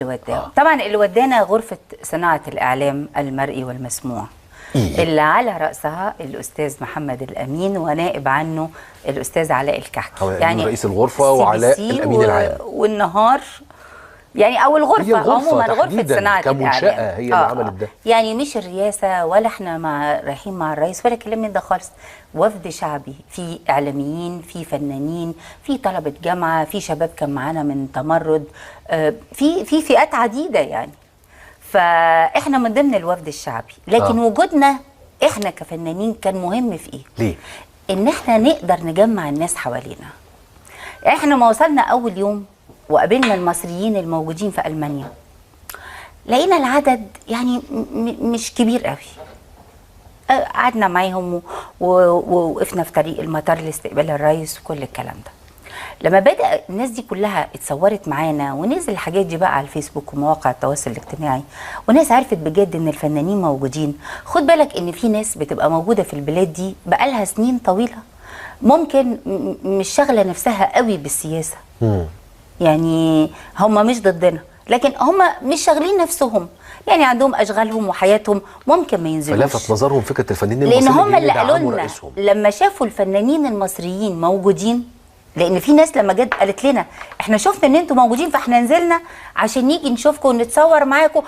وداهم. طبعا اللي ودانا غرفة صناعة الإعلام المرئي والمسموع، اللي على رأسها الأستاذ محمد الأمين ونائب عنه الأستاذ علاء الكحكي، يعني رئيس الغرفة وعلاء الأمين العام. والنهار يعني او الغرفه عموما، غرفه صناعه كمنشأة هي اللي عملت ده، يعني مش الرئاسه ولا احنا رايحين مع الرئيس ولا كلام من ده خالص. وفد شعبي، في اعلاميين، في فنانين، في طلبه جامعه، في شباب كان معانا من تمرد، في فئات عديده يعني. فاحنا من ضمن الوفد الشعبي، لكن وجودنا احنا كفنانين كان مهم في ايه؟ ليه؟ ان احنا نقدر نجمع الناس حوالينا. احنا ما وصلنا اول يوم وقابلنا المصريين الموجودين في ألمانيا، لقينا العدد يعني مش كبير قوي. قعدنا معاهم ووقفنا في طريق المطار لاستقبال الرئيس وكل الكلام ده. لما بدأ الناس دي كلها اتصورت معانا ونزل الحاجات دي بقى على الفيسبوك ومواقع التواصل الاجتماعي، وناس عرفت بجد ان الفنانين موجودين. خد بالك ان في ناس بتبقى موجودة في البلاد دي بقالها سنين طويلة، ممكن مش شاغلة نفسها قوي بالسياسة. يعني هم مش ضدنا، لكن هم مش شاغلين نفسهم، يعني عندهم اشغالهم وحياتهم، ممكن ما ينزلوش. فلفت نظرهم فكره الفنانين المصريين، لان هم اللي قالوا لنا لما شافوا الفنانين المصريين موجودين. لان في ناس لما جت قالت لنا احنا شفنا ان انتوا موجودين فاحنا نزلنا عشان نيجي نشوفكم ونتصور معاكم.